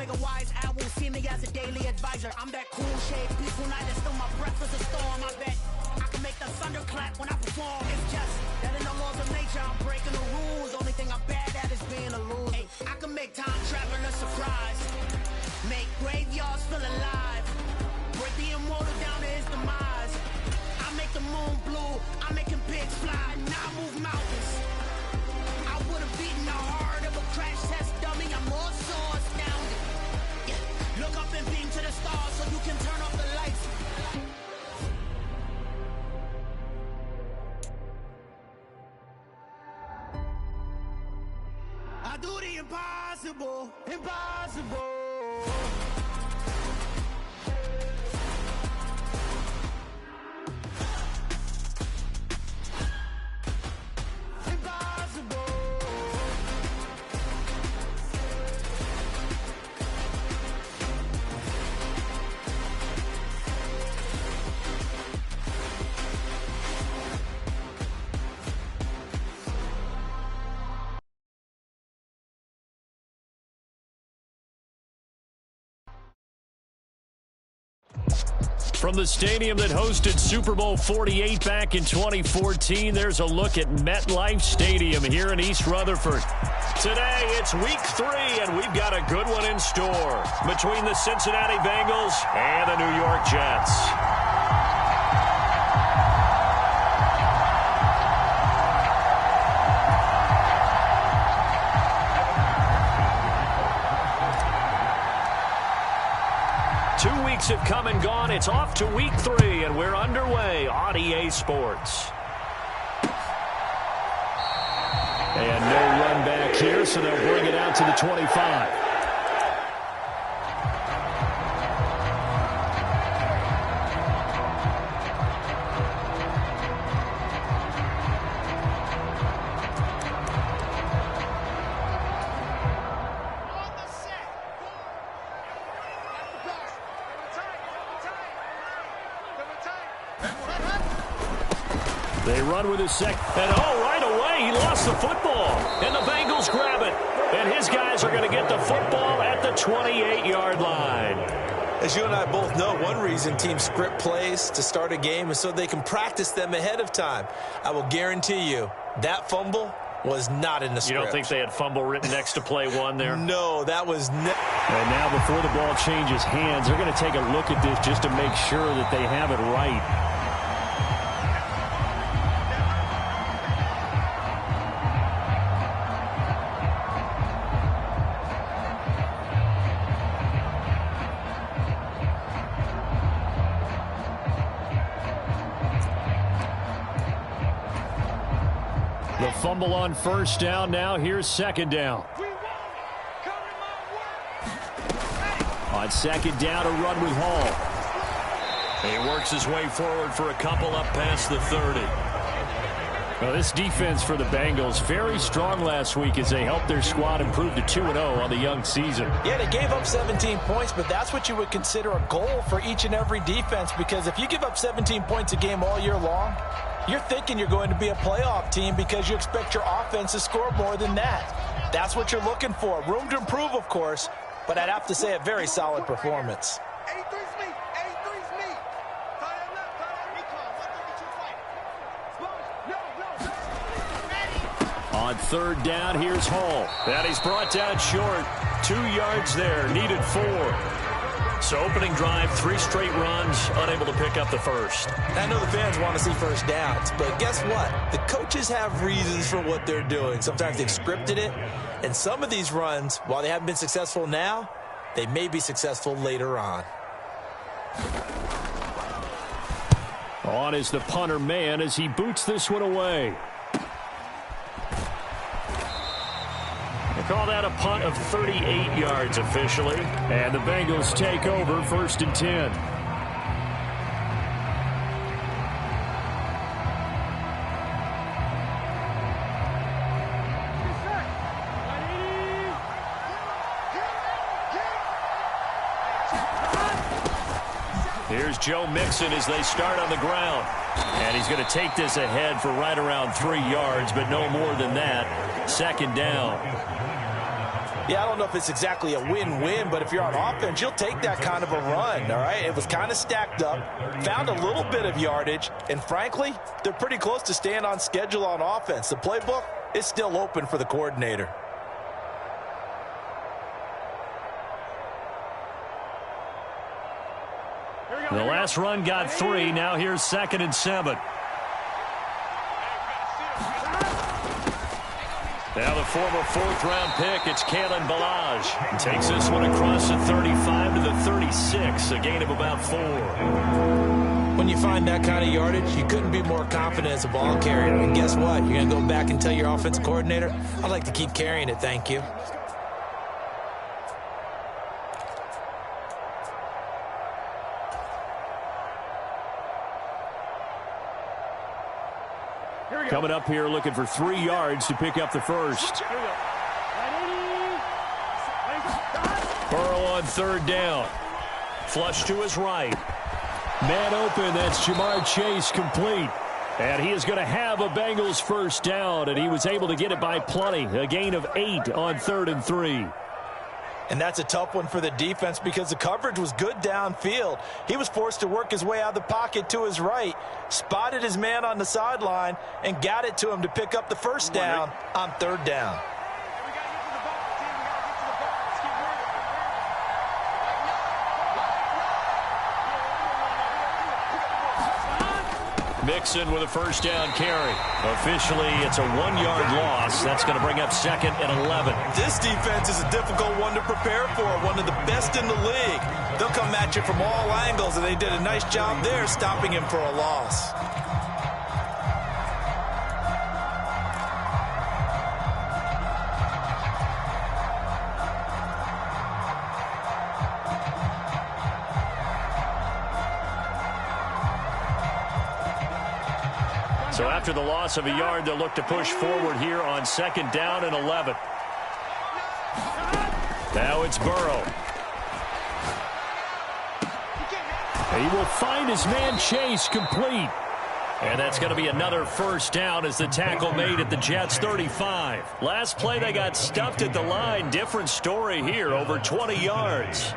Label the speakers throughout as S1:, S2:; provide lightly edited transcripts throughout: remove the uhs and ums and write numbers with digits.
S1: make a wise owl see me as a daily advisor. I'm that cool shade, peaceful night, and still my breath is a storm. I bet I can make the thunder clap when I perform. It's just that in the laws of nature, I'm breaking the rules. Only thing I'm bad at is being a loser. Hey, I can make time travel a surprise, make graveyards feel alive, break the immortal down to his demise. I make the moon blue, I'm making pigs fly, now I move mountains. I would have beaten the heart of a crash test dummy. I'm more so astounded. Yeah. Look up and beam to the stars so you can turn off the lights. I do the impossible, impossible.
S2: From the stadium that hosted Super Bowl 48 back in 2014, there's a look at MetLife Stadium here in East Rutherford. Today, it's week 3, and we've got a good one in store between the Cincinnati Bengals and the New York Jets. Have come and gone. It's off to week 3, and we're underway on EA Sports. And no run back here, so they'll bring it out to the 25. They run with his second, and right away, he lost the football, and the Bengals grab it, and his guys are going to get the football at the 28-yard line.
S3: As you and I both know, one reason teams script plays to start a game is so they can practice them ahead of time. I will guarantee you that fumble was not in the script.
S2: You don't think they had fumble written next to play 1 there?
S3: No, that was
S2: And now before the ball changes hands, they're going to take a look at this just to make sure that they have it right. The fumble on first down. Now here's second down. On second down, a run with Hall. He works his way forward for a couple up past the 30. Well, this defense for the Bengals, very strong last week as they helped their squad improve to 2-0 on the young season.
S3: Yeah, they gave up 17 points, but that's what you would consider a goal for each and every defense, because if you give up 17 points a game all year long, you're thinking you're going to be a playoff team because you expect your offense to score more than that. That's what you're looking for. Room to improve, of course, but I'd have to say a very solid performance.
S2: On third down, here's Hall. And he's brought down short. 2 yards there, needed 4. So opening drive, 3 straight runs, unable to pick up the first.
S3: I know the fans want to see first downs, but guess what? The coaches have reasons for what they're doing. Sometimes they've scripted it, and some of these runs, while they haven't been successful now, they may be successful later on.
S2: On is the punter man as he boots this one away. They call that a punt of 38 yards officially. And the Bengals take over 1st and 10. Here's Joe Mixon as they start on the ground. And he's going to take this ahead for right around 3 yards, but no more than that. 2nd down.
S3: Yeah, I don't know if it's exactly a win-win, but if you're on offense, you'll take that kind of a run, all right? It was kind of stacked up, found a little bit of yardage, and frankly, they're pretty close to staying on schedule on offense. The playbook is still open for the coordinator.
S2: The last run got 3. Now here's 2nd and 7. Now the former 4th-round pick, it's Kalen Ballage. Takes this one across the 35 to the 36, a gain of about 4.
S3: When you find that kind of yardage, you couldn't be more confident as a ball carrier. And guess what? You're going to go back and tell your offensive coordinator, I'd like to keep carrying it, thank you.
S2: Coming up here looking for 3 yards to pick up the first. Burrow on 3rd down. Flush to his right. Man open, that's Jamar Chase complete. And he is going to have a Bengals first down, and he was able to get it by plenty. A gain of 8 on 3rd and 3.
S3: And that's a tough one for the defense because the coverage was good downfield. He was forced to work his way out of the pocket to his right, spotted his man on the sideline, and got it to him to pick up the first down on 3rd down.
S2: Mixon with a first down carry. Officially, it's a 1-yard loss. That's going to bring up 2nd and 11.
S3: This defense is a difficult one to prepare for, one of the best in the league. They'll come at you from all angles, and they did a nice job there stopping him for a loss.
S2: So after the loss of a yard, they'll look to push forward here on 2nd down and 11. Now it's Burrow. He will find his man Chase complete. And that's going to be another first down as the tackle made at the Jets' 35. Last play, they got stuffed at the line. Different story here, over 20 yards.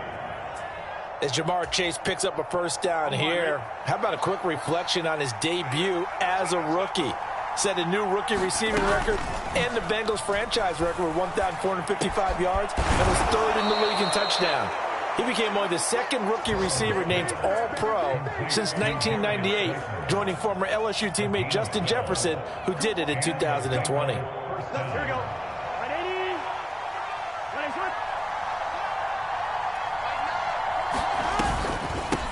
S3: As Jamar Chase picks up a first down here, how about a quick reflection on his debut as a rookie? Set a new rookie receiving record and the Bengals franchise record with 1,455 yards and was 3rd in the league in touchdown. He became only the 2nd rookie receiver named All-Pro since 1998, joining former LSU teammate Justin Jefferson, who did it in 2020.
S4: Here we go.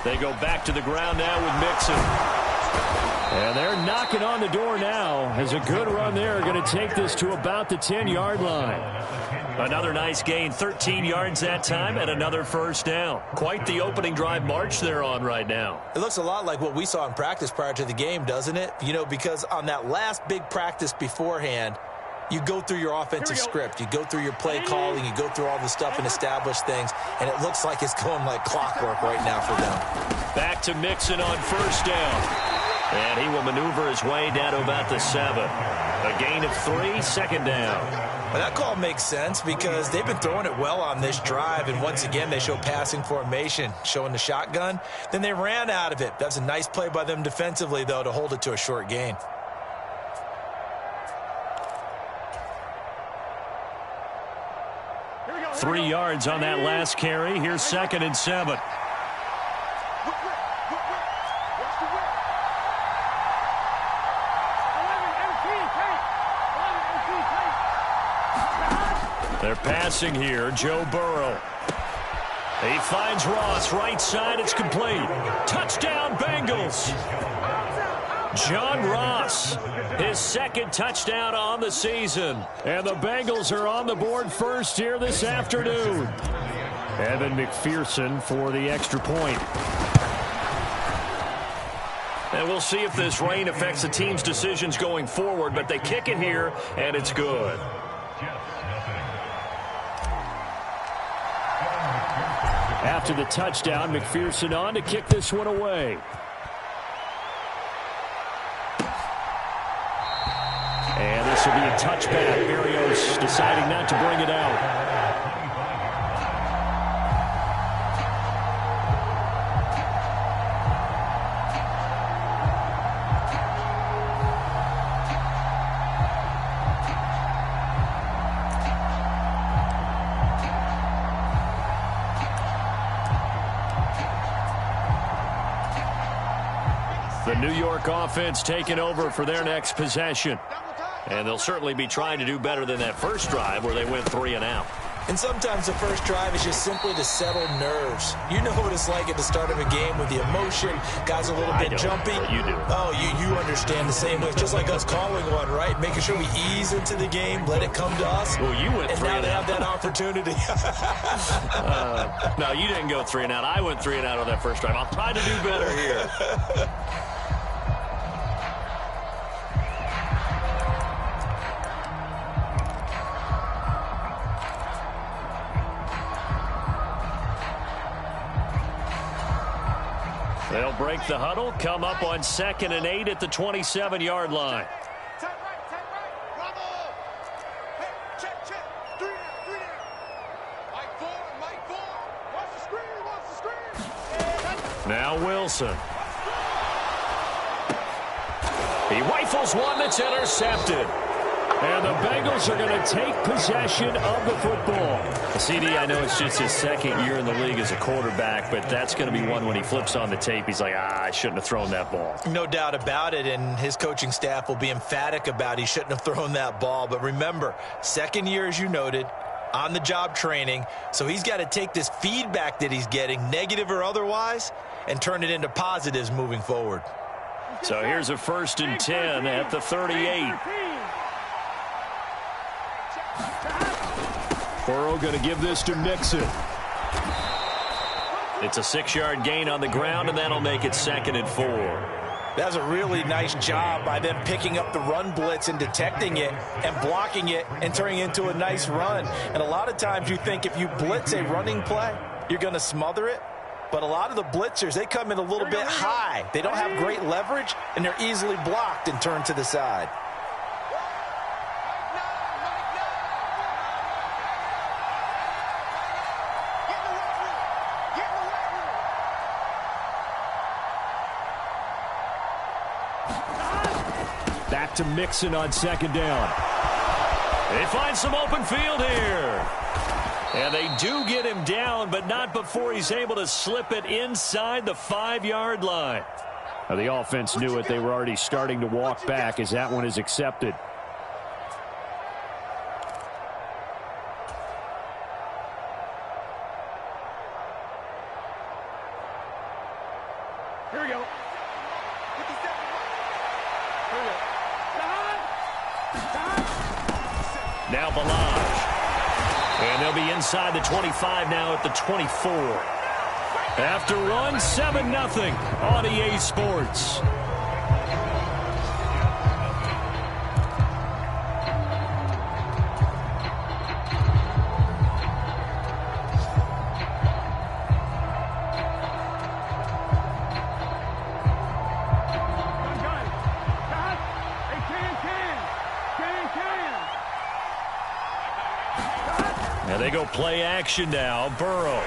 S2: They go back to the ground now with Mixon. And they're knocking on the door now as a good run there. Going to take this to about the 10-yard line. Another nice gain, 13 yards that time, and another first down. Quite the opening drive march they're on right now.
S3: It looks a lot like what we saw in practice prior to the game, doesn't it? You know, because on that last big practice beforehand, you go through your offensive script. You go through your play calling. You go through all the stuff and establish things. And it looks like it's going like clockwork right now for them.
S2: Back to Mixon on first down. And he will maneuver his way down to about the 7. A gain of 3, 2nd down.
S3: Well, that call makes sense because they've been throwing it well on this drive. And once again, they show passing formation, showing the shotgun. Then they ran out of it. That's a nice play by them defensively, though, to hold it to a short gain.
S2: Three yards on that last carry. Here's 2nd and 7. They're passing here. Joe Burrow. He finds Ross right side. It's complete. Touchdown, Bengals. John Ross, his 2nd touchdown on the season. And the Bengals are on the board first here this afternoon. Evan McPherson for the extra point. And we'll see if this rain affects the team's decisions going forward, but they kick it here, and it's good. After the touchdown, McPherson on to kick this one away. And this will be a touchback. Berrios deciding not to bring it out. The New York offense taking over for their next possession. And they'll certainly be trying to do better than that first drive where they went 3 and out.
S3: And sometimes the first drive is just simply to settle nerves. You know what it's like at the start of a game with the emotion, guys a little bit jumpy.
S2: You do.
S3: Oh, you understand the same way. It's just like us calling one, right? Making sure we ease into the game, let it come to us.
S2: Well, you went 3 and out.
S3: And now they have that opportunity.
S2: No, you didn't go 3 and out. I went 3 and out on that first drive. I'll try to do better here. They'll break the huddle, come up on 2nd and 8 at the 27-yard line. Now Wilson. He rifles one that's intercepted. And the Bengals are going to take possession of the football. CD, I know it's just his 2nd year in the league as a quarterback, but that's going to be one when he flips on the tape. He's like, I shouldn't have thrown that ball.
S3: No doubt about it, and his coaching staff will be emphatic about he shouldn't have thrown that ball. But remember, 2nd year, as you noted, on-the-job training, so he's got to take this feedback that he's getting, negative or otherwise, and turn it into positives moving forward.
S2: So here's a 1st and 10 at the 38. Burrow going to give this to Mixon. It's a 6-yard gain on the ground, and that'll make it 2nd and 4.
S3: That's a really nice job by them picking up the run blitz and detecting it and blocking it and turning it into a nice run. And a lot of times you think if you blitz a running play, you're going to smother it. But a lot of the blitzers, they come in a little bit high. They don't have great leverage, and they're easily blocked and turned to the side.
S2: Back to Mixon on 2nd down. They find some open field here. And they do get him down, but not before he's able to slip it inside the 5-yard line. Now, the offense knew it. They were already starting to walk back as that one is accepted.
S4: Here we go.
S2: Now Balaj. And they'll be inside the 25 now at the 24. After run, 7-0 on EA Sports. And they go play action now. Burrow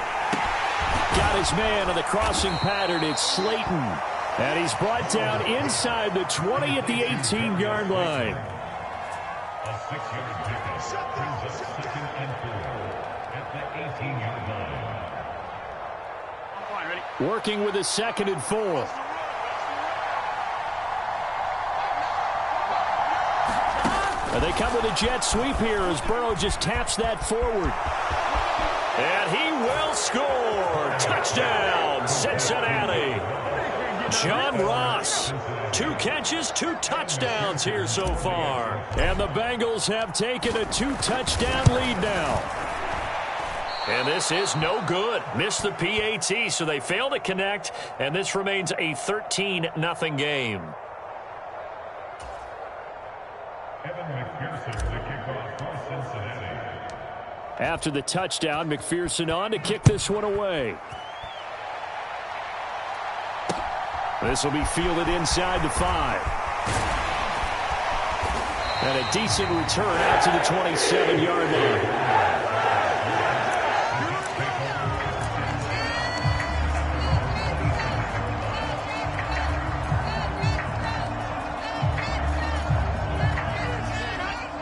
S2: got his man on the crossing pattern. It's Slayton. And he's brought down inside the 20 at the 18-yard line.
S5: A 6-yard pickup brings us 2nd and 4 at the 18-yard line.
S2: Working with a 2nd and 4. And they come with a jet sweep here as Burrow just taps that forward. And he will score. Touchdown, Cincinnati. John Ross, 2 catches, 2 touchdowns here so far. And the Bengals have taken a 2-touchdown lead now. And this is no good. Missed the PAT, so they fail to connect, and this remains a 13-0 game. After the touchdown, McPherson on to kick this one away. This will be fielded inside the 5. And a decent return out to the 27-yard line.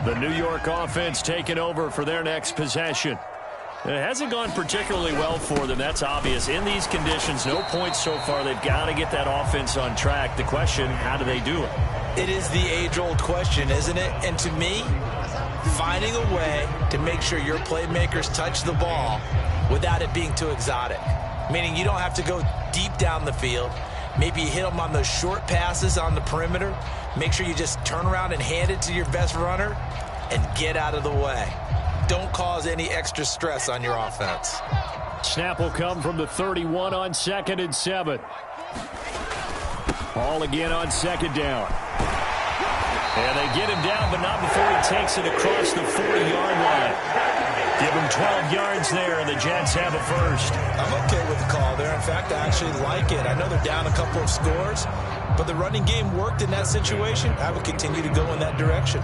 S2: The New York offense taking over for their next possession. It hasn't gone particularly well for them. That's obvious. In these conditions, no points so far. They've got to get that offense on track. The question, how do they do it?
S3: It is the age-old question, isn't it? And to me, finding a way to make sure your playmakers touch the ball without it being too exotic. Meaning you don't have to go deep down the field. Maybe you hit them on those short passes on the perimeter. Make sure you just turn around and hand it to your best runner and get out of the way. Don't cause any extra stress on your offense.
S2: Snap will come from the 31 on 2nd and 7. Ball again on 2nd down. And they get him down, but not before he takes it across the 40-yard line. Give him 12 yards there, and the Jets have a first.
S3: I'm okay with the call there. In fact, I actually like it. I know they're down a couple of scores, but the running game worked in that situation. I would continue to go in that direction.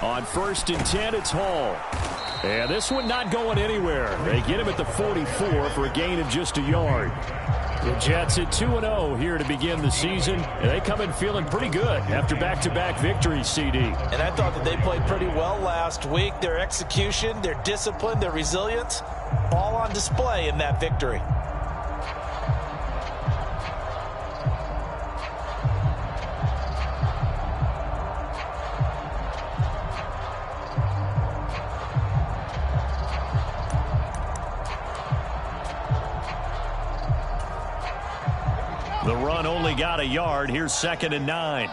S2: On 1st and 10, it's Hall. And this one not going anywhere. They get him at the 44 for a gain of just a yard. The Jets at 2-0 here to begin the season. And they come in feeling pretty good after back-to-back victories, CD.
S3: And I thought that they played pretty well last week. Their execution, their discipline, their resilience, all on display in that victory.
S2: The run only got a yard. Here's 2nd and 9.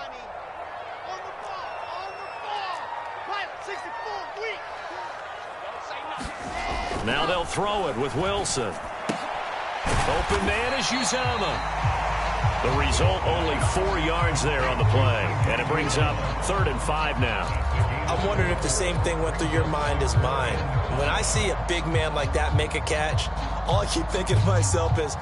S2: Now they'll throw it with Wilson. Open man is Uzama. The result, only 4 yards there on the play. And it brings up 3rd and 5 now.
S3: I'm wondering if the same thing went through your mind as mine. When I see a big man like that make a catch, all I keep thinking to myself is,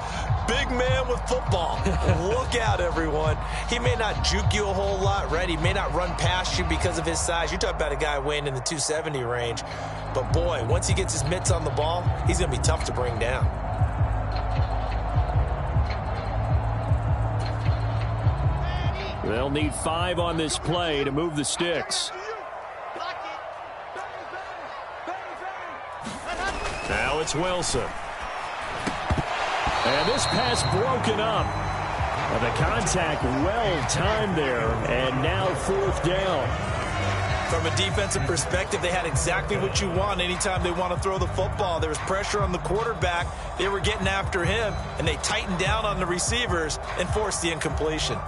S3: big man with football. Look out, everyone. He may not juke you a whole lot, right? He may not run past you because of his size. You're talking about a guy weighing in the 270 range. But, boy, once he gets his mitts on the ball, he's going to be tough to bring down.
S2: They'll need 5 on this play to move the sticks. Now it's Wilson. And this pass broken up. And the contact well timed there. And now 4th down.
S3: From a defensive perspective, they had exactly what you want anytime they want to throw the football. There was pressure on the quarterback. They were getting after him, and they tightened down on the receivers and forced the incompletion.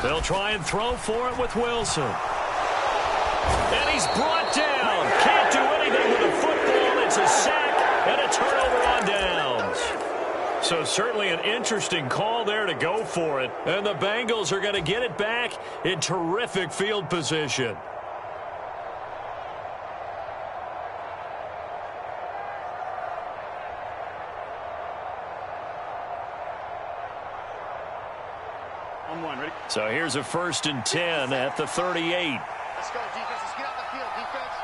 S2: They'll try and throw for it with Wilson. And he's brought down. Can't do anything with the football. It's a sack and a turnover on downs. So certainly an interesting call there to go for it. And the Bengals are going to get it back in terrific field position. So here's a 1st and 10 at the 38.
S4: Let's go, defense. Let's get out the field, defense.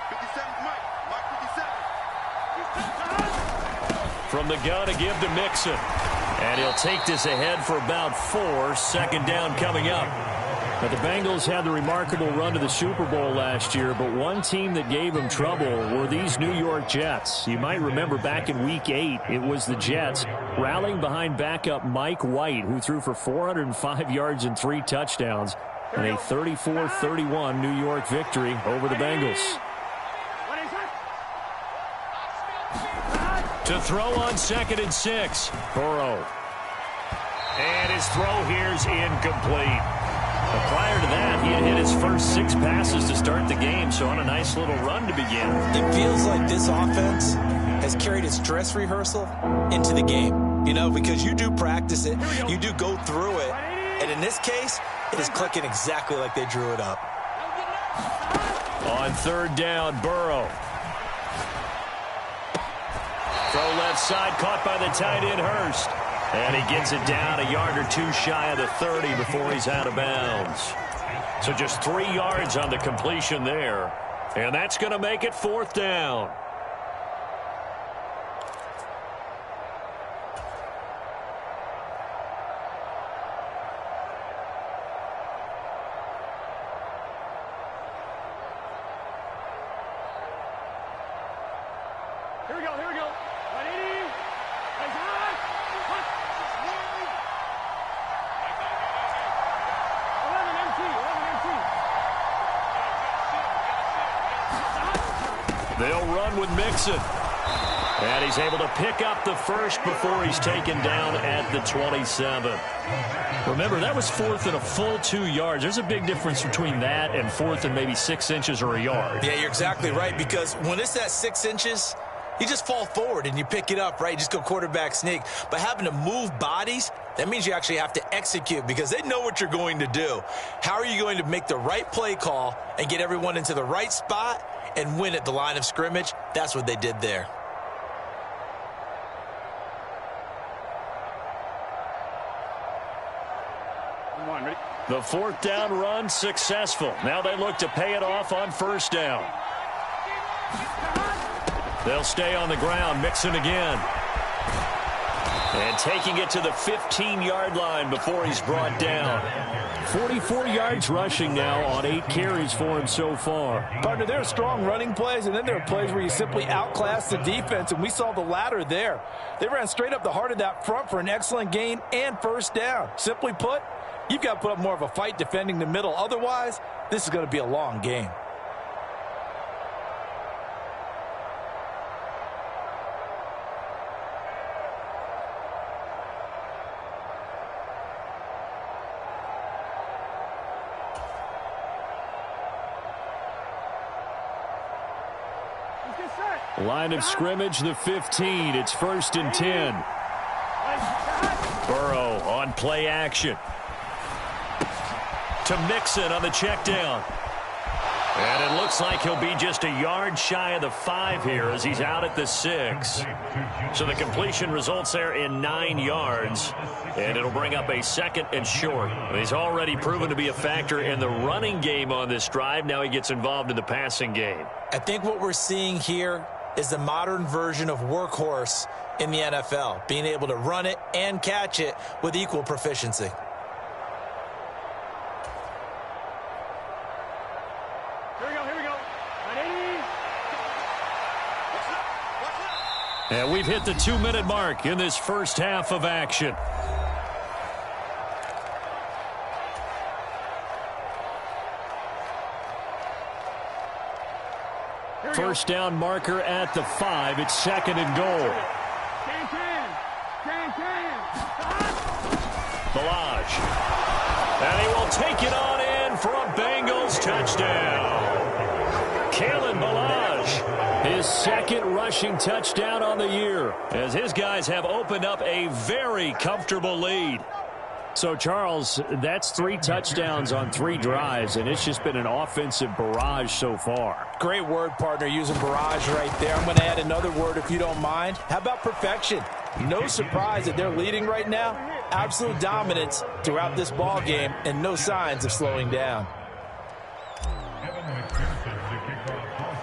S4: 57, Mike.
S2: From the gun to give to Mixon. And he'll take this ahead for about 4. 2nd down coming up. Now, the Bengals had the remarkable run to the Super Bowl last year, but one team that gave them trouble were these New York Jets. You might remember back in Week 8, it was the Jets rallying behind backup Mike White, who threw for 405 yards and 3 touchdowns, and a 34-31 New York victory over the Bengals. To throw on 2nd and 6, Burrow. And his throw here's incomplete. But prior to that, he had hit his first 6 passes to start the game, so on a nice little run to begin.
S3: It feels like this offense has carried its dress rehearsal into the game. You know, because you do practice it, you do go through it, And in this case, it is clicking exactly like they drew it up.
S2: On third down, Burrow. Throw left side, caught by the tight end, Hurst. And he gets it down a yard or two shy of the 30 before he's out of bounds. So just 3 yards on the completion there. And that's going to make it fourth down.
S6: Here we go, here we go. 180. Eyes high. Punch. 11 MT, 11 MT.
S2: They'll run with Mixon. And he's able to pick up the first before he's taken down at the 27. Remember, that was fourth and a full 2 yards. There's a big difference between that and fourth and maybe 6 inches or a yard.
S3: Yeah, you're exactly right, because when it's at 6 inches, you just fall forward and you pick it up, right? You just go quarterback sneak. But having to move bodies, that means you actually have to execute because they know what you're going to do. How are you going to make the right play call and get everyone into the right spot and win at the line of scrimmage? That's what they did there.
S2: The fourth down run successful. Now they look to pay it off on first down. They'll stay on the ground, Mixon again. And taking it to the 15-yard line before he's brought down. 44 yards rushing now on 8 carries for him so far.
S3: Partner, there are strong running plays, and then there are plays where you simply outclass the defense, and we saw the latter there. They ran straight up the heart of that front for an excellent gain and first down. Simply put, you've got to put up more of a fight defending the middle. Otherwise, this is going to be a long game.
S2: Line of scrimmage, the 15. It's 1st and 10. Burrow on play action. To Mixon on the check down. And it looks like he'll be just a yard shy of the 5 here as he's out at the 6. So the completion results there in 9 yards. And it'll bring up a 2nd and short. He's already proven to be a factor in the running game on this drive. Now he gets involved in the passing game.
S3: I think what we're seeing here is the modern version of workhorse in the NFL, being able to run it and catch it with equal proficiency.
S6: Here we go. 180.
S2: And we've hit the 2-minute mark in this first half of action. First down marker at the 5. It's 2nd and goal. Balaj. And he will take it on in for a Bengals touchdown. Kalen Balaj, his 2nd rushing touchdown on the year, as his guys have opened up a very comfortable lead. So, Charles, that's 3 touchdowns on 3 drives, and it's just been an offensive barrage so far.
S3: Great word, partner, using barrage right there. I'm going to add another word if you don't mind. How about perfection? No surprise that they're leading right now. Absolute dominance throughout this ball game and no signs of slowing down.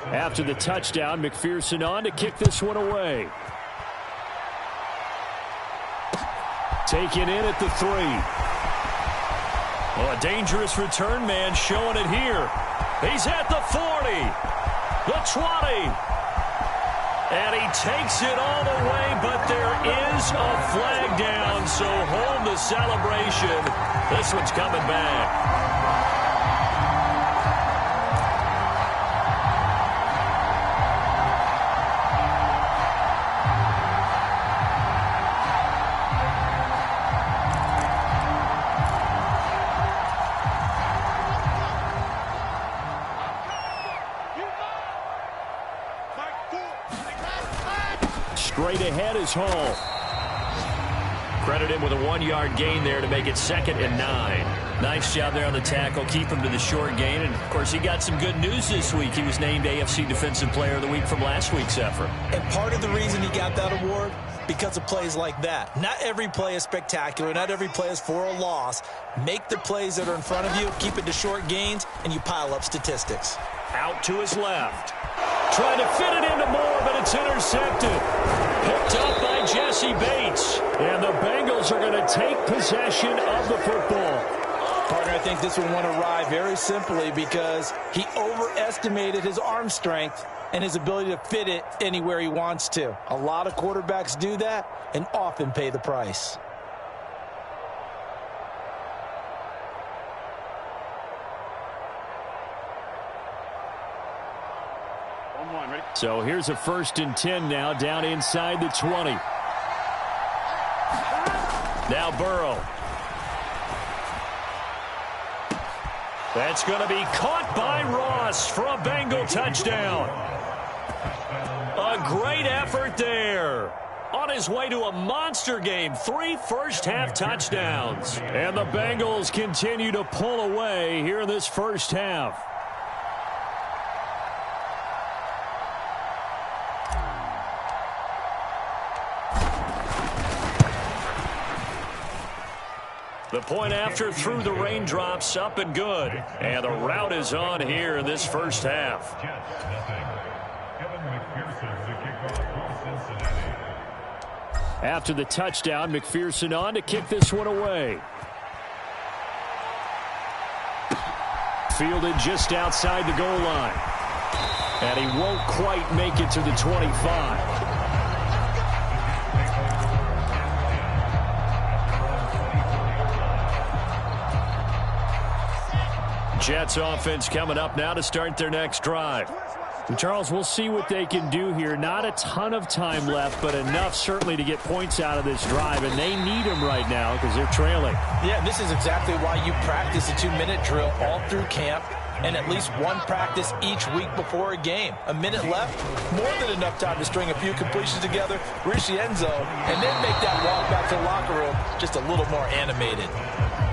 S2: After the touchdown, McPherson on to kick this one away. Taken in at the 3. Oh, a dangerous return man showing it here. He's at the 40, the 20. And he takes it all the way, but there is a flag down, so hold the celebration. This one's coming back. Straight ahead is Hall. Credit him with a 1-yard gain there to make it 2nd and 9. Nice job there on the tackle. Keep him to the short gain. And, of course, he got some good news this week. He was named AFC Defensive Player of the Week from last week's effort.
S3: And part of the reason he got that award, because of plays like that. Not every play is spectacular. Not every play is for a loss. Make the plays that are in front of you, keep it to short gains, and you pile up statistics.
S2: Out to his left. Trying to fit it into Moore, but it's intercepted. Picked up by Jesse Bates. And the Bengals are going to take possession of the football.
S3: Partner, I think this one went awry very simply because he overestimated his arm strength and his ability to fit it anywhere he wants to. A lot of quarterbacks do that and often pay the price.
S2: So here's a 1st and 10 now, down inside the 20. Now Burrow. That's going to be caught by Ross for a Bengal touchdown. A great effort there. On his way to a monster game, 3 first-half touchdowns. And the Bengals continue to pull away here in this first half. The point after through the raindrops, up and good. And the route is on here in this first half. After the touchdown, McPherson on to kick this one away. Fielded just outside the goal line. And he won't quite make it to the 25. Jets offense coming up now to start their next drive. And Charles, we'll see what they can do here. Not a ton of time left, but enough certainly to get points out of this drive, and they need them right now because they're trailing.
S3: Yeah, this is exactly why you practice a 2-minute drill all through camp and at least one practice each week before a game. A minute left, more than enough time to string a few completions together, reach the end zone, and then make that walk back to the locker room just a little more animated.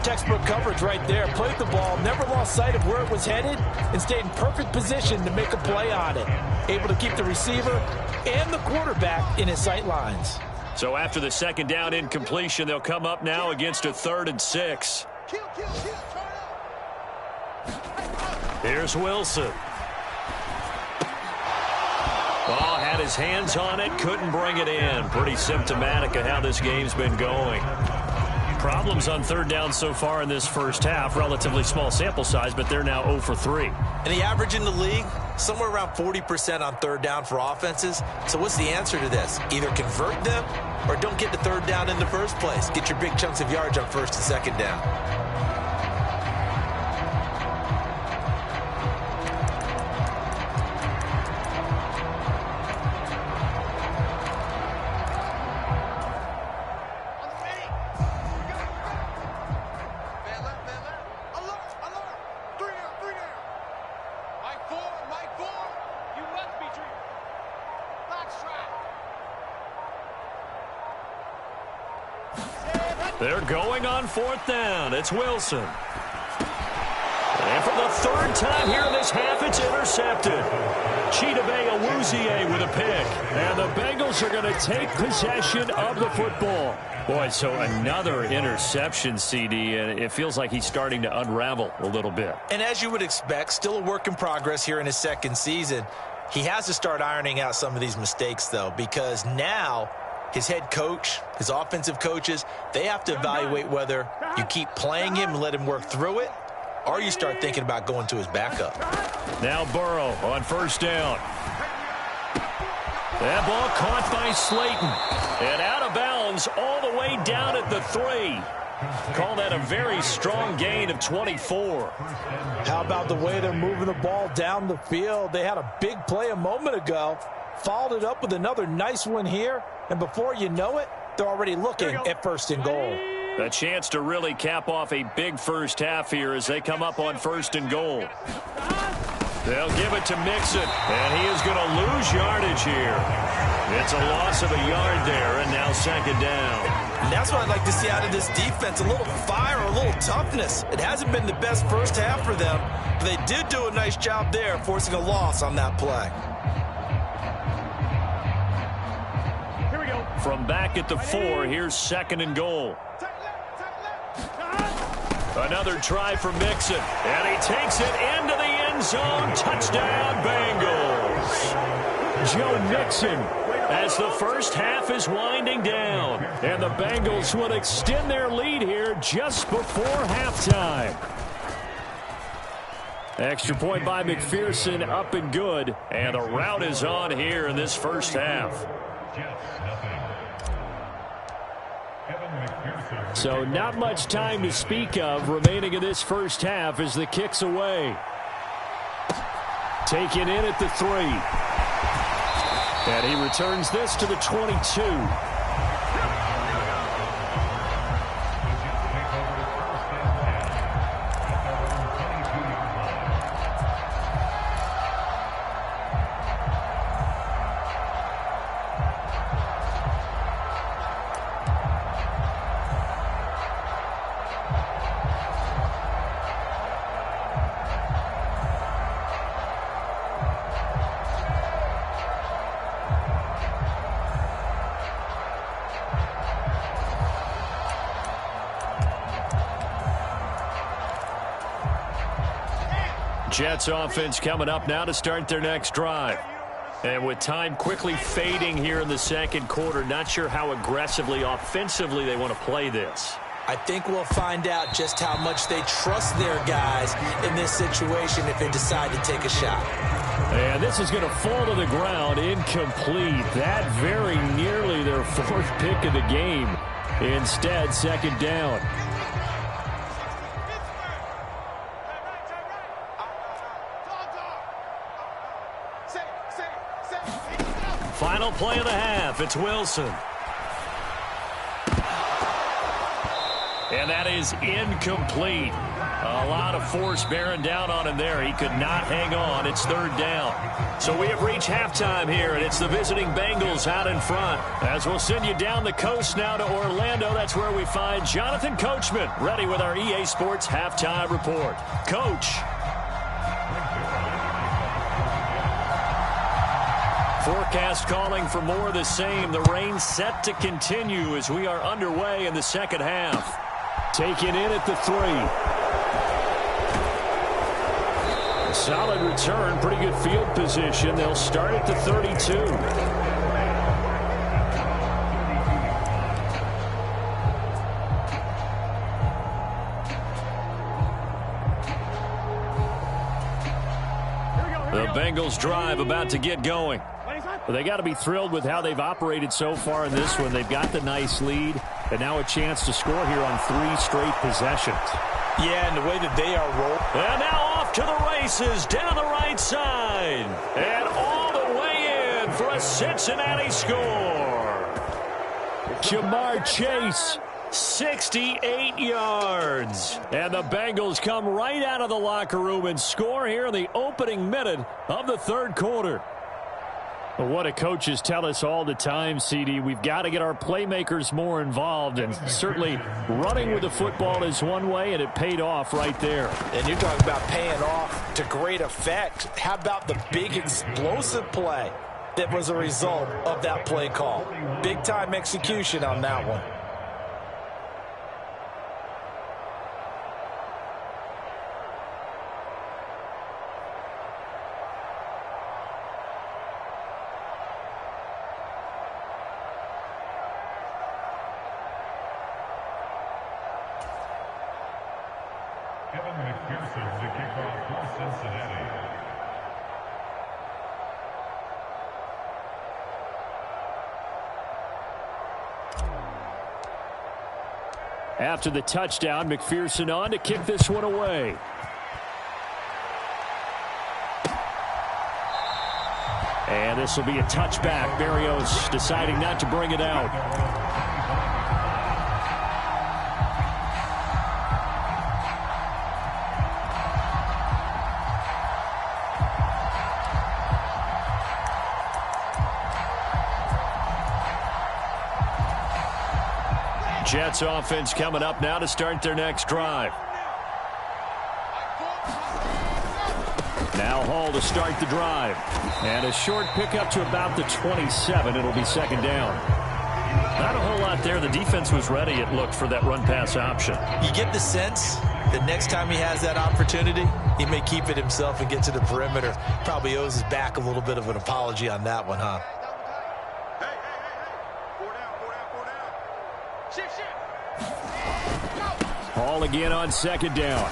S3: Textbook coverage right there. Played the ball, never lost sight of where it was headed, and stayed in perfect position to make a play on it. Able to keep the receiver and the quarterback in his sight lines.
S2: So after the 2nd down incompletion, they'll come up now against a 3rd and 6. Here's Wilson. Oh, had his hands on it, couldn't bring it in. Pretty symptomatic of how this game's been going. Problems on 3rd down so far in this first half. Relatively small sample size, but they're now 0 for 3.
S3: And the average in the league, somewhere around 40% on 3rd down for offenses. So what's the answer to this? Either convert them or don't get to 3rd down in the first place. Get your big chunks of yards on 1st and 2nd down.
S2: They're going on 4th down. It's Wilson. And for the 3rd time here in this half, it's intercepted. Chidobe Awuzie with a pick. And the Bengals are going to take possession of the football. Boy, so another interception, CD, and it feels like he's starting to unravel a little bit.
S3: And as you would expect, still a work in progress here in his 2nd season. He has to start ironing out some of these mistakes, though, because now his head coach, his offensive coaches, they have to evaluate whether you keep playing him and let him work through it, or you start thinking about going to his backup.
S2: Now Burrow on 1st down. That ball caught by Slayton. And out of bounds all the way down at the 3. Call that a very strong gain of 24.
S3: How about the way they're moving the ball down the field? They had a big play a moment ago. Followed it up with another nice one here. And before you know it, they're already looking at 1st and goal.
S2: A chance to really cap off a big first half here as they come up on 1st and goal. They'll give it to Mixon, and he is going to lose yardage here. It's a loss of a yard there, and now 2nd down.
S3: And that's what I'd like to see out of this defense, a little fire, a little toughness. It hasn't been the best first half for them, but they did do a nice job there, forcing a loss on that play.
S6: Here we go.
S2: From back at the 4, here's 2nd and goal. Another try for Mixon, and he takes it into the end zone. Touchdown, Bengals. Joe Mixon, as the first half is winding down, and the Bengals would extend their lead here just before halftime. Extra point by McPherson, up and good, and the rout is on here in this first half. So not much time to speak of remaining in this first half as the kick's away. Taken in at the 3. And he returns this to the 22. Jets offense coming up now to start their next drive. And with time quickly fading here in the second quarter, not sure how aggressively, offensively they want to play this.
S3: I think we'll find out just how much they trust their guys in this situation if they decide to take a shot.
S2: And this is going to fall to the ground, incomplete. That very nearly their 4th pick of the game. Instead, 2nd down. Final play of the half. It's Wilson. And that is incomplete. A lot of force bearing down on him there. He could not hang on. It's 3rd down. So we have reached halftime here, and it's the visiting Bengals out in front. As we'll send you down the coast now to Orlando, that's where we find Jonathan Coachman, ready with our EA Sports Halftime Report. Coach. Forecast calling for more of the same. The rain set to continue as we are underway in the second half. Taken in at the 3. A solid return, pretty good field position. They'll start at the 32. The Bengals drive about to get going. Well, they got to be thrilled with how they've operated so far in this one. They've got the nice lead, and now a chance to score here on 3 straight possessions.
S3: Yeah, and the way that they are rolling.
S2: And now off to the races down the right side. And all the way in for a Cincinnati score. Jamar Chase, 68 yards. And the Bengals come right out of the locker room and score here in the opening minute of the 3rd quarter. Well, what do coaches tell us all the time, CD? We've got to get our playmakers more involved, and certainly running with the football is one way, and it paid off right there.
S3: And you're talking about paying off to great effect. How about the big explosive play that was a result of that play call? Big-time execution on that one.
S5: McPherson to kick off for Cincinnati.
S2: After the touchdown, McPherson on to kick this one away. And this will be a touchback. Berrios deciding not to bring it out. Jets offense coming up now to start their next drive. Now Hall to start the drive. And a short pickup to about the 27. It'll be second down. Not a whole lot there. The defense was ready, it looked, for that run-pass option.
S3: You get the sense that next time he has that opportunity, he may keep it himself and get to the perimeter. Probably owes his back a little bit of an apology on that one, huh?
S2: Hall again on second down.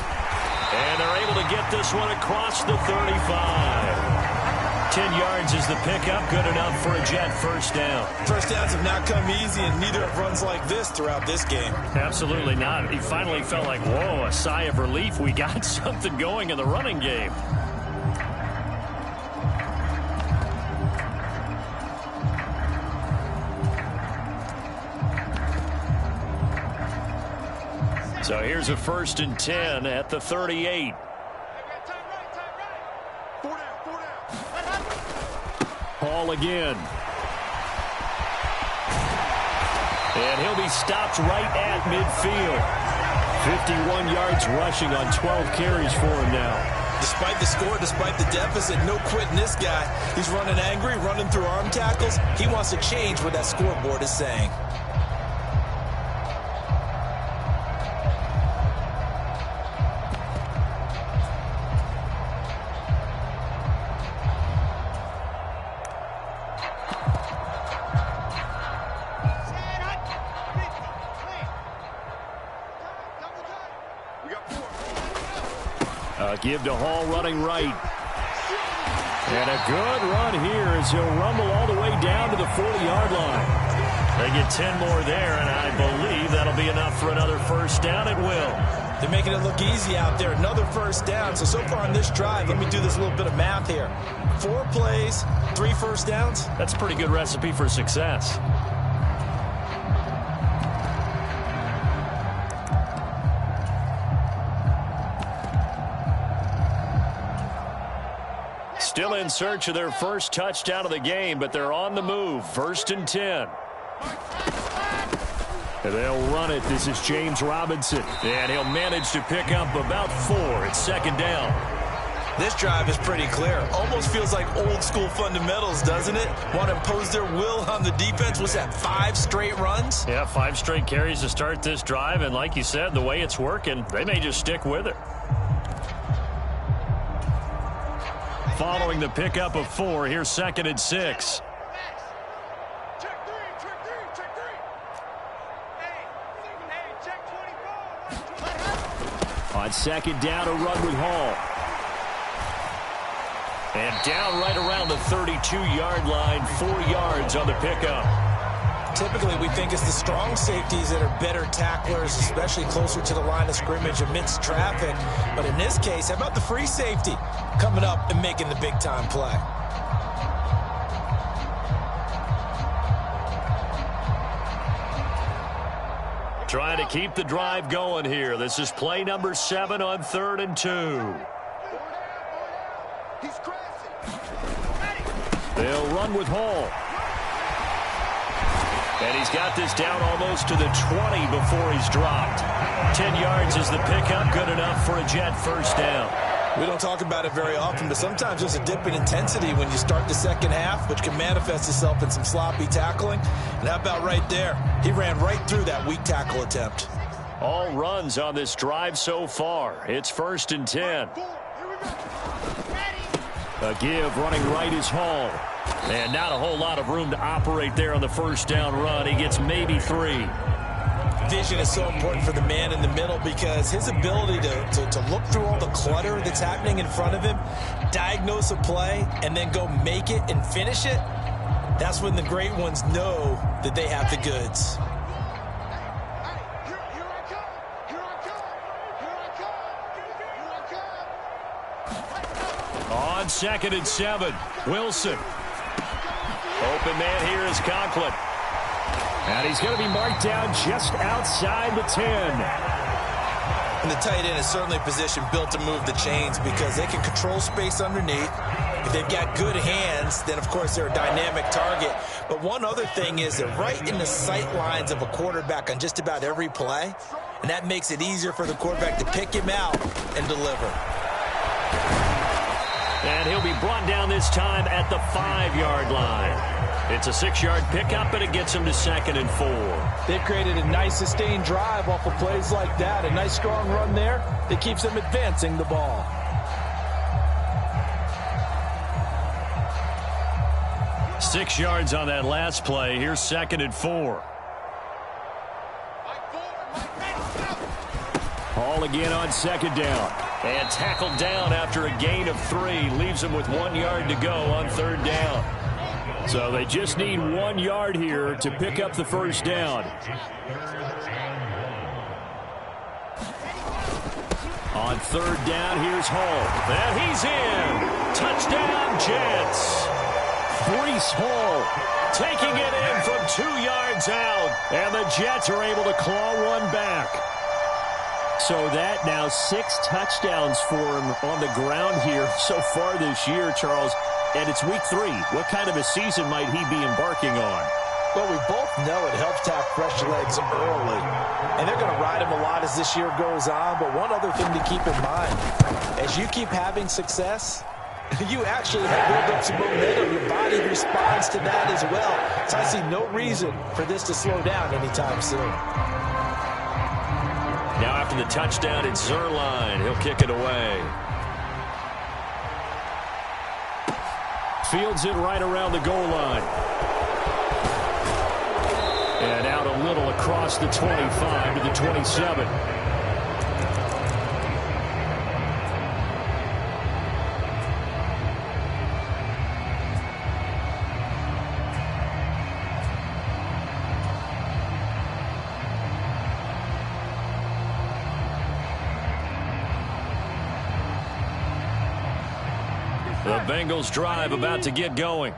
S2: And they're able to get this one across the 35. 10 yards is the pickup. Good enough for a Jet first down.
S3: First downs have not come easy, and neither have runs like this throughout this game.
S2: Absolutely not. He finally felt like, whoa, a sigh of relief. We got something going in the running game. So here's a 1st and 10 at the 38. Hall again. And he'll be stopped right at midfield. 51 yards rushing on 12 carries for him now.
S3: Despite the score, despite the deficit, no quitting this guy. He's running angry, running through arm tackles. He wants to change what that scoreboard is saying.
S2: Give to Hall running right. And a good run here as he'll rumble all the way down to the 40-yard line. They get 10 more there, and I believe that'll be enough for another first down. It will.
S3: They're making it look easy out there. Another first down. So far on this drive, let me do this little bit of math here. 4 plays, 3 first downs.
S2: That's a pretty good recipe for success. Still in search of their first touchdown of the game, but they're on the move. 1st and 10. And they'll run it. This is James Robinson. And he'll manage to pick up about 4. It's second down.
S3: This drive is pretty clear. Almost feels like old school fundamentals, doesn't it? Want to impose their will on the defense. Was that 5 straight runs?
S2: Yeah, 5 straight carries to start this drive. And like you said, the way it's working, they may just stick with it. Following the pickup of 4, here's 2nd and 6. On 2nd down, a run with Hall. And down right around the 32-yard line, 4 yards on the pickup.
S3: Typically, we think it's the strong safeties that are better tacklers, especially closer to the line of scrimmage amidst traffic. But in this case, how about the free safety coming up and making the big-time play?
S2: Trying to keep the drive going here. This is play number 7 on 3rd and 2. They'll run with Hall. And he's got this down almost to the 20 before he's dropped. 10 yards is the pickup, good enough for a Jet first down.
S3: We don't talk about it very often, but sometimes there's a dip in intensity when you start the second half, which can manifest itself in some sloppy tackling. And how about right there? He ran right through that weak tackle attempt.
S2: All runs on this drive so far. It's 1st and 10. A give running right is Hall. And not a whole lot of room to operate there on the first down run. He gets maybe 3.
S3: Vision is so important for the man in the middle because his ability to look through all the clutter that's happening in front of him, diagnose a play, and then go make it and finish it, that's when the great ones know that they have the goods.
S2: On 2nd and 7, Wilson. Open man here is Conklin. And he's going to be marked down just outside the 10.
S3: And the tight end is certainly a position built to move the chains because they can control space underneath. If they've got good hands, then, of course, they're a dynamic target. But one other thing is they're right in the sight lines of a quarterback on just about every play, and that makes it easier for the quarterback to pick him out and deliver.
S2: And he'll be brought down this time at the 5-yard line. It's a 6-yard pickup, and it gets him to 2nd and 4.
S3: They've created a nice sustained drive off of plays like that. A nice strong run there that keeps them advancing the ball.
S2: Six yards on that last play. Here's 2nd and 4. Hall again on 2nd down. And tackled down after a gain of 3. Leaves him with 1 yard to go on 3rd down. So they just need 1 yard here to pick up the first down. On 3rd down, here's Hall. And he's in. Touchdown, Jets. Breece Hall taking it in from 2 yards out. And the Jets are able to claw one back. So that now 6 touchdowns for him on the ground here so far this year, Charles. And it's week 3. What kind of a season might he be embarking on?
S3: Well, we both know it helps to have fresh legs early. And they're going to ride him a lot as this year goes on. But one other thing to keep in mind, as you keep having success, you actually have built up some momentum. Your body responds to that as well. So I see no reason for this to slow down anytime soon.
S2: Now after the touchdown, it's Zerline. He'll kick it away. Fields it right around the goal line. And out a little across the 25 to the 27. The Bengals drive about to get going.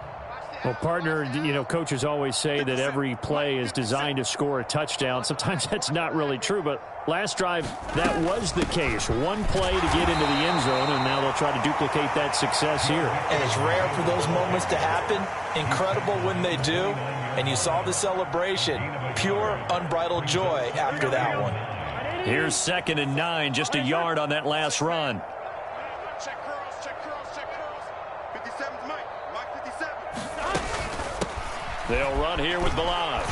S7: Well, partner, coaches always say that every play is designed to score a touchdown. Sometimes that's not really true, but last drive, that was the case. One play to get into the end zone, and now they'll try to duplicate that success here.
S3: And it's rare for those moments to happen. Incredible when they do. And you saw the celebration. Pure, unbridled joy after that one.
S2: Here's 2nd and 9, just a yard on that last run.
S4: Check curls, check curls, check curls. 57's Mike. Mike 57.
S2: They'll run here with Balaj.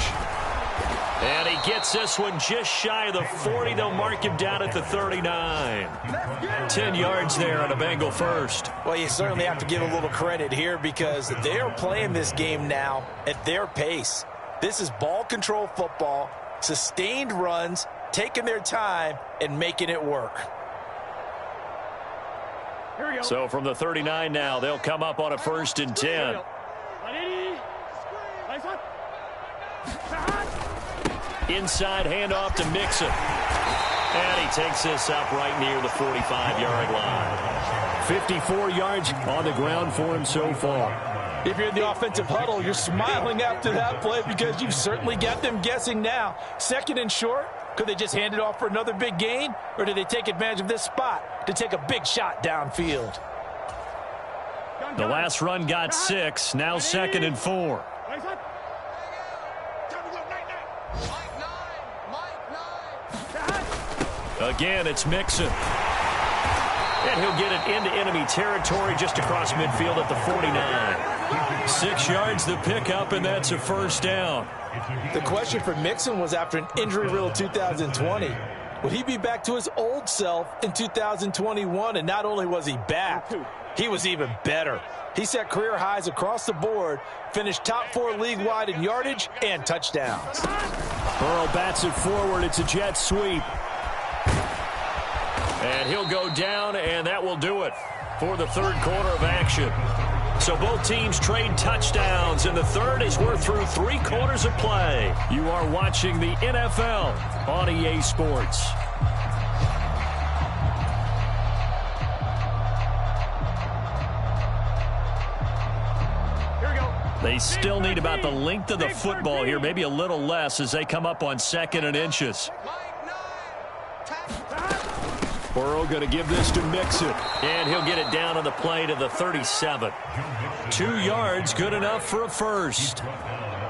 S2: And he gets this one just shy of the 40. They'll mark him down at the 39. 10 yards there on a Bengal first.
S3: Well, you certainly have to give a little credit here because they are playing this game now at their pace. This is ball control football, sustained runs, taking their time, and making it work.
S2: So from the 39 now, they'll come up on a 1st and 10. Inside handoff to Mixon. And he takes this up right near the 45-yard line. 54 yards on the ground for him so far.
S3: If you're in the offensive huddle, you're smiling after that play because you've certainly got them guessing now. 2nd and short. Could they just hand it off for another big gain? Or did they take advantage of this spot to take a big shot downfield?
S2: The last run got 6. Now 2nd and 4. Again, it's Mixon. And he'll get it into enemy territory just across midfield at the 49. 6 yards the pickup, and that's a 1st down.
S3: The question for Mixon was after an injury-riddled 2020. Would he be back to his old self in 2021? And not only was he back, he was even better. He set career highs across the board, finished top 4 league-wide in yardage and touchdowns.
S2: Burrow bats it forward. It's a jet sweep. And he'll go down, and that will do it for the 3rd quarter of action. So both teams trade touchdowns, and the 3rd as we're through 3 quarters of play. You are watching the NFL on EA Sports. They still need about the length of the football here, maybe a little less as they come up on 2nd and inches. Burrow going to give this to Mixon. And he'll get it down on the play to the 37. 2 yards, good enough for a first.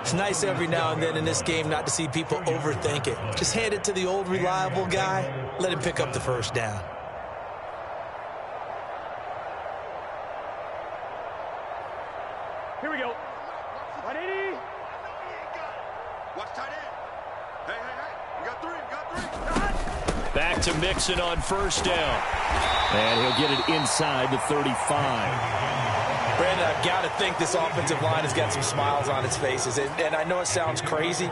S3: It's nice every now and then in this game not to see people overthink it. Just hand it to the old reliable guy. Let him pick up the first down.
S6: Here we go. 180.
S4: Watch tight end. Hey. You got three.
S2: Back to Mixon on first down. And he'll get it inside the 35.
S3: Brandon, I've got to think this offensive line has got some smiles on its faces. And I know it sounds crazy,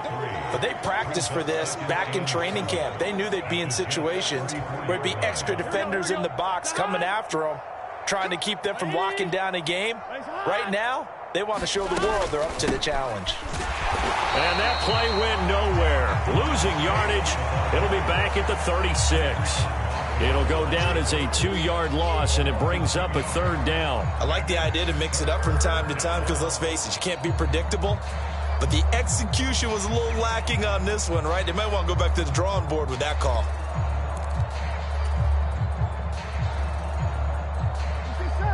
S3: but they practiced for this back in training camp. They knew they'd be in situations where it'd be extra defenders in the box coming after them, trying to keep them from locking down a game. Right now, they want to show the world they're up to the challenge.
S2: And that play went nowhere. Losing yardage. It'll be back at the 36. It'll go down as a 2-yard loss, and it brings up a third down.
S3: I like the idea to mix it up from time to time because, let's face it, you can't be predictable. But the execution was a little lacking on this one, right? They might want to go back to the drawing board with that call.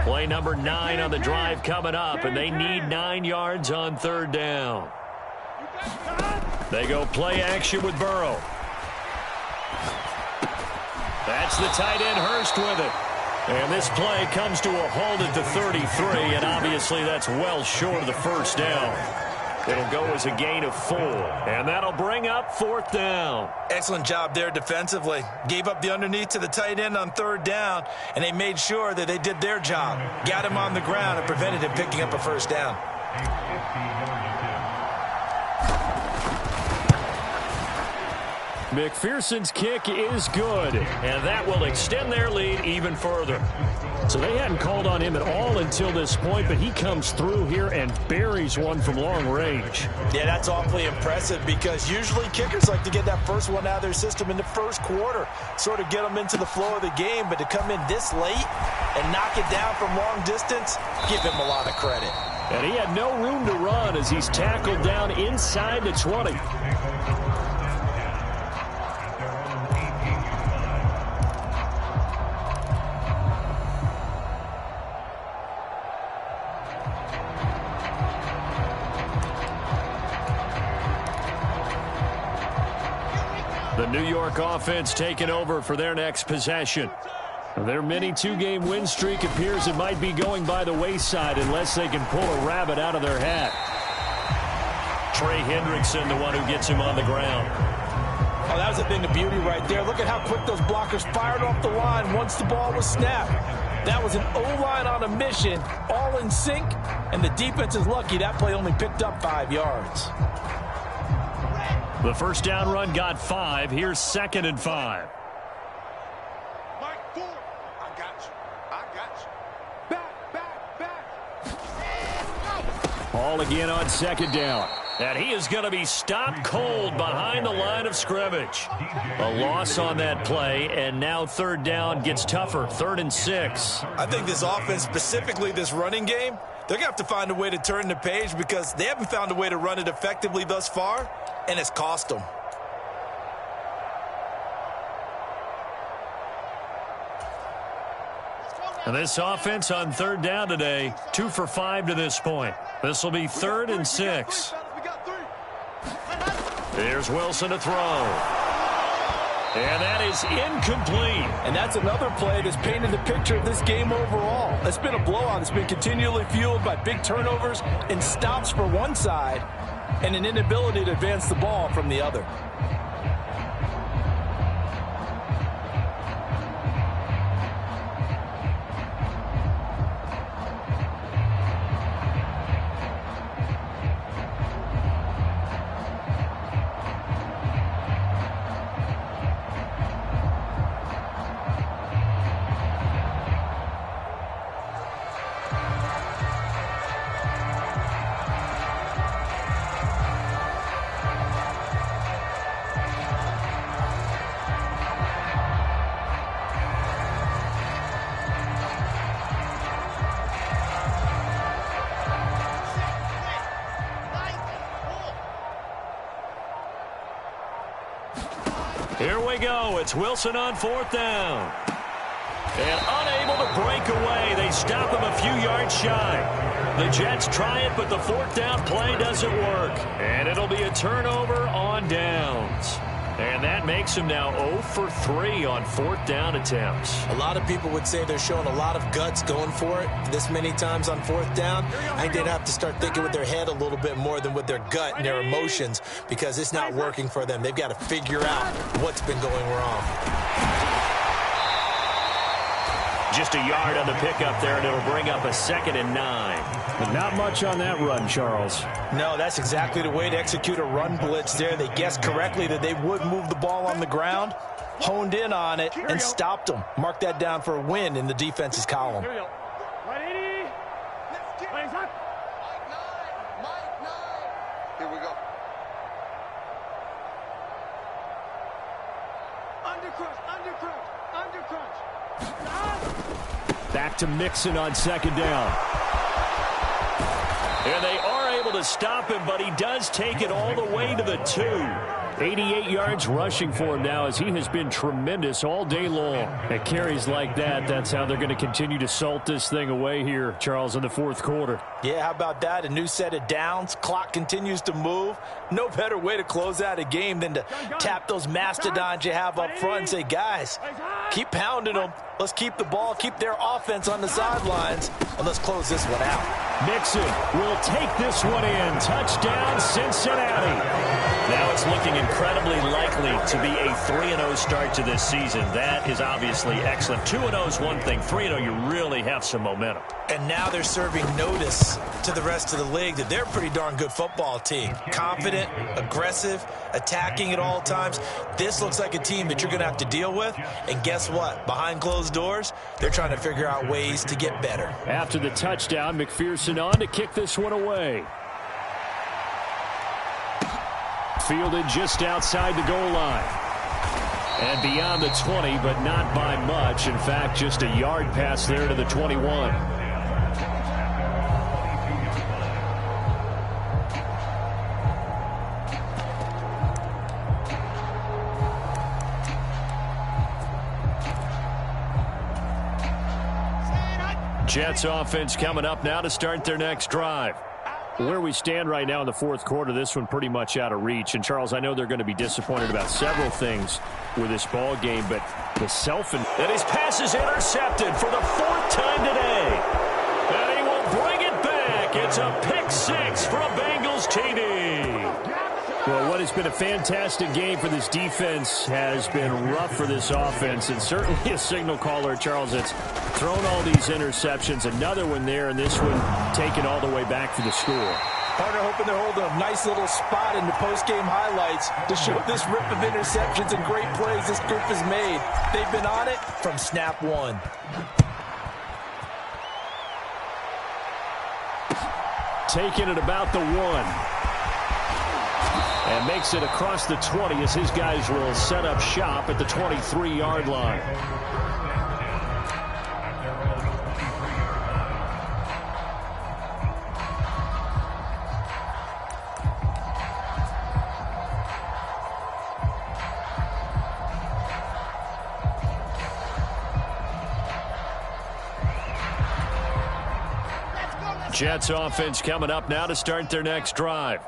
S2: Play number 9 on the drive coming up, and they need 9 yards on third down. They go play action with Burrow. That's the tight end Hurst with it. And this play comes to a halt at the 33, and obviously that's well short of the first down. It'll go as a gain of 4, and that'll bring up fourth down.
S3: Excellent job there defensively. Gave up the underneath to the tight end on third down, and they made sure that they did their job. Got him on the ground and prevented him picking up a first down.
S2: McPherson's kick is good, and that will extend their lead even further.
S7: So they hadn't called on him at all until this point, but he comes through here and buries one from long range.
S3: Yeah, that's awfully impressive because usually kickers like to get that first one out of their system in the first quarter, sort of get them into the flow of the game, but to come in this late and knock it down from long distance, give him a lot of credit.
S7: And he had no room to run as he's tackled down inside the 20.
S2: The New York offense taking over for their next possession.
S7: Their mini 2-game win streak appears it might be going by the wayside unless they can pull a rabbit out of their hat.
S2: Trey Hendrickson, the one who gets him on the ground.
S3: Oh, that was a thing of beauty right there. Look at how quick those blockers fired off the line once the ball was snapped. That was an O-line on a mission, all in sync, and the defense is lucky that play only picked up 5 yards.
S2: The first down run got 5. Here's 2nd and 5.
S4: Mike, forward. I got you. Back.
S7: Ball again on 2nd down.
S2: And he is going to be stopped cold behind the line of scrimmage. A loss on that play, and now 3rd down gets tougher. 3rd and 6.
S3: I think this offense, specifically this running game, they're going to have to find a way to turn the page because they haven't found a way to run it effectively thus far, and it's cost them.
S2: And this offense on 3rd down today, 2 for 5 to this point. This will be 3rd and 6. Here's Wilson to throw. And that is incomplete.
S3: And that's another play that's painted the picture of this game overall. It's been a blowout. It's been continually fueled by big turnovers and stops for one side and an inability to advance the ball from the other.
S2: Here we go. It's Wilson on 4th down. And unable to break away. They stop him a few yards shy. The Jets try it, but the fourth down play doesn't work. And it'll be a turnover on downs. And that makes him now 0 for 3 on fourth down attempts.
S3: A lot of people would say they're showing a lot of guts going for it this many times on fourth down. I think they'd have to start thinking with their head a little bit more than with their gut and their emotions, because it's not working for them. They've got to figure out what's been going wrong.
S2: Just a yard on the pickup there, and it'll bring up a 2nd and 9.
S7: But not much on that run, Charles.
S3: No, that's exactly the way to execute a run blitz there. They guessed correctly that they would move the ball on the ground, honed in on it, and stopped them. Mark that down for a win in the defense's column.
S6: Here we go. 180. Legs up.
S4: Here we go.
S6: Under crunch.
S7: Back to Mixon on 2nd down.
S2: And they are able to stop him, but he does take it all the way to the 2.
S7: 88 yards rushing for him now, as he has been tremendous all day long. At carries like that, that's how they're going to continue to salt this thing away here, Charles, in the fourth quarter.
S3: Yeah, how about that? A new set of downs. Clock continues to move. No better way to close out a game than to tap those mastodons you have up front and say, guys, keep pounding them. Let's keep the ball, keep their offense on the sidelines, and let's close this one out.
S7: Mixon will take this one in. Touchdown, Cincinnati.
S2: Now it's looking incredibly likely to be a 3-0 start to this season. That is obviously excellent. 2-0 is one thing. 3-0, you really have some momentum.
S3: And now they're serving notice to the rest of the league that they're a pretty darn good football team. Confident, aggressive, attacking at all times. This looks like a team that you're going to have to deal with. And guess what? Behind closed doors, they're trying to figure out ways to get better.
S7: After the touchdown, McPherson on to kick this one away. Fielded just outside the goal line. And beyond the 20, but not by much. In fact, just a yard pass there to the 21. Jets offense coming up now to start their next drive. Where we stand right now in the fourth quarter, this one pretty much out of reach. And, Charles, I know they're going to be disappointed about several things with this ball game, but the
S2: And his pass is intercepted for the 4th time today. And he will bring it back. It's a pick 6 for a Bengals TD.
S7: Well, what has been a fantastic game for this defense has been rough for this offense, and certainly a signal caller, Charles, that's thrown all these interceptions. Another one there, and this one taken all the way back for the score.
S3: Partner hoping they're holding a nice little spot in the post-game highlights to show this rip of interceptions and great plays this group has made. They've been on it from snap one.
S7: Taking it about the 1. And makes it across the 20 as his guys will set up shop at the 23-yard line. Jets offense coming up now to start their next drive.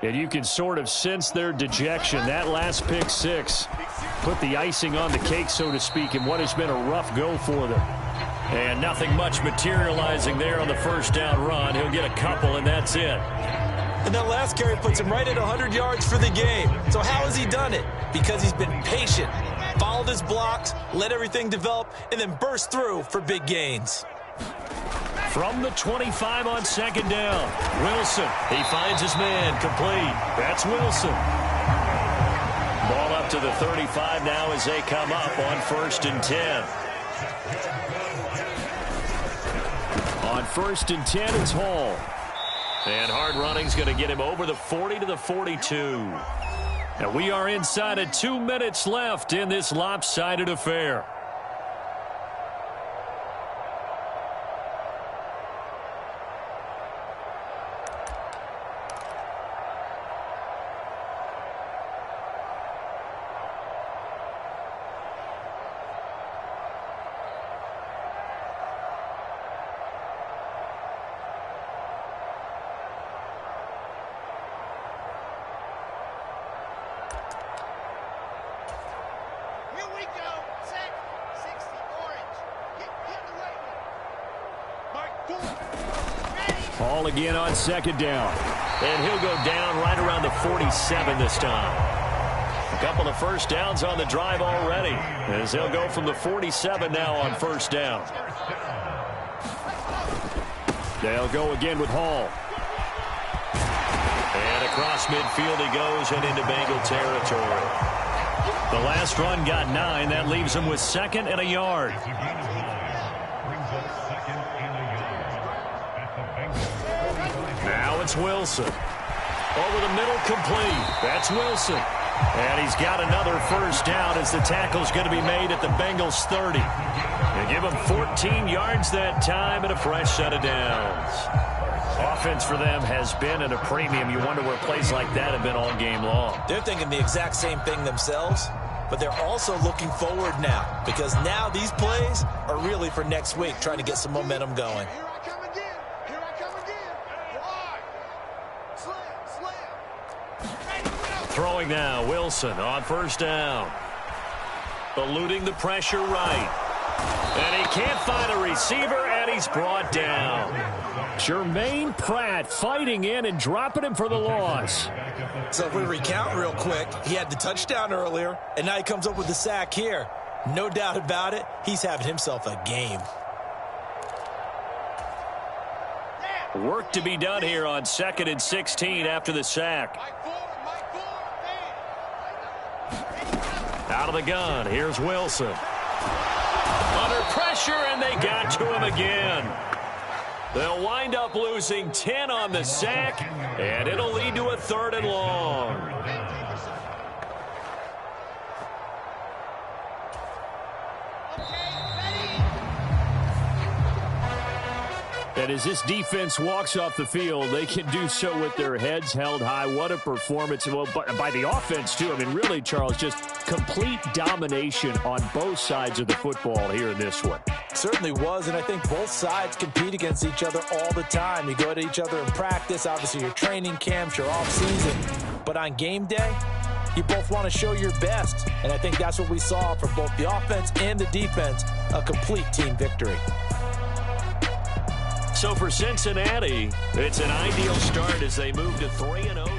S7: And you can sort of sense their dejection. That last pick 6 put the icing on the cake, so to speak, in what has been a rough go for them.
S2: And nothing much materializing there on the first down run. He'll get a couple, and that's it.
S3: And that last carry puts him right at 100 yards for the game. So how has he done it? Because he's been patient, followed his blocks, let everything develop, and then burst through for big gains.
S2: From the 25 on 2nd down, Wilson. He finds his man, complete. That's Wilson. Ball up to the 35 now as they come up on 1st and 10.
S7: On 1st and 10, it's Hall.
S2: And hard running's going to get him over the 40 to the 42. And we are inside of 2 minutes left in this lopsided affair.
S7: Ball again on second down.
S2: And he'll go down right around the 47 this time. A couple of first downs on the drive already, as they'll go from the 47 now on first down.
S7: They'll go again with Hall.
S2: And across midfield he goes and into Bengal territory. The last run got 9. That leaves him with 2nd and a yard. Now it's Wilson. Over the middle, complete. That's Wilson. And he's got another first down as the tackle's going to be made at the Bengals 30. They give him 14 yards that time and a fresh set of downs. Offense for them has been at a premium. You wonder where plays like that have been all game long.
S3: They're thinking the exact same thing themselves, but they're also looking forward now, because now these plays are really for next week, trying to get some momentum going.
S2: Throwing now, Wilson on first down. Eluding the pressure right. And he can't find a receiver, and he's brought down.
S7: Jermaine Pratt fighting in and dropping him for the loss.
S3: So if we recount real quick, he had the touchdown earlier, and now he comes up with the sack here. No doubt about it, he's having himself a game.
S2: Work to be done here on 2nd and 16 after the sack. Out of the gun, here's Wilson. Under pressure, and they got to him again. They'll wind up losing 10 on the sack, and it'll lead to a 3rd and long.
S7: And as this defense walks off the field, they can do so with their heads held high. What a performance. Well, by the offense, too. I mean, really, Charles, just complete domination on both sides of the football here in this one.
S3: Certainly was, and I think both sides compete against each other all the time. You go at each other in practice, obviously your training camps, your off-season. But on game day, you both want to show your best. And I think that's what we saw from both the offense and the defense, a complete team victory.
S2: So for Cincinnati, it's an ideal start as they move to 3-0 now.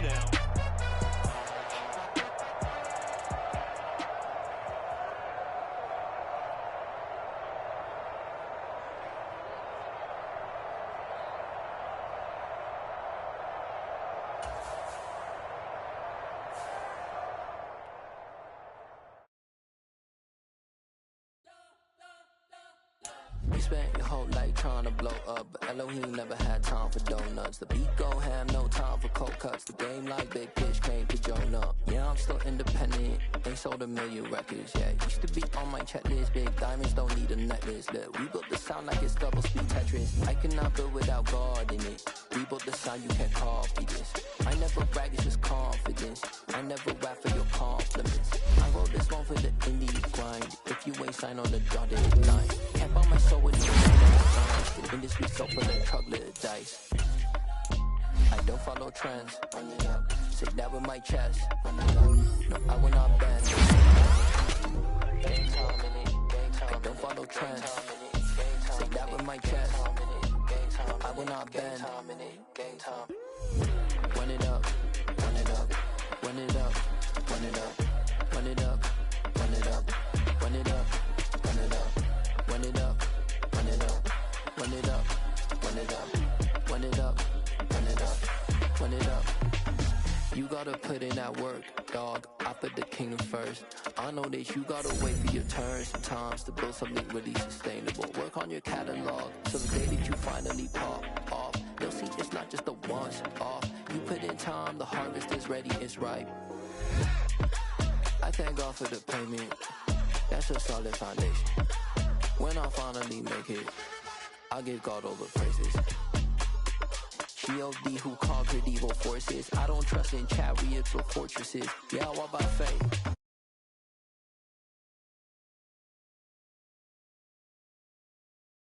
S8: You spent your whole life trying to blow up, but Elohim never had time for donuts. The beat gon' have no time for cold cuts. The game like Big Pitch came to Jonah. Yeah, I'm still independent, ain't sold a million records yet. Used to be on my checklist, big diamonds don't need a necklace. Look, we built the sound like it's double speed Tetris. I cannot build without God in it. We built the sound, you can't copy this. I never brag, it's just confidence. I never rap for your compliments. I wrote this one for the indie grind. If you ain't signed on the dotted line, can't buy my soul with the industry so full of troglodytes. I don't follow trends. Say that with my chest. No, I will not bend. I don't follow trends. Say that with my chest. I will not bend. Run it up, run it up, run it up, run it up, run it up, run it up, run it up, run it up, run it up, run it up, run it up, run it up, run it up, run it up, run it up. You gotta put in that work, dog. I put the kingdom first. I know that you gotta wait for your turn sometimes to build something really sustainable. Work on your catalog so the day that you finally pop off, they'll see it's not just a once off. You put in time, the harvest is ready, it's ripe. I thank God for the payment. That's a solid foundation. When I finally make it, I give God all the praises. G.O.D. who conquered evil forces. I don't trust in chariots or fortresses. Yeah, I walk by faith.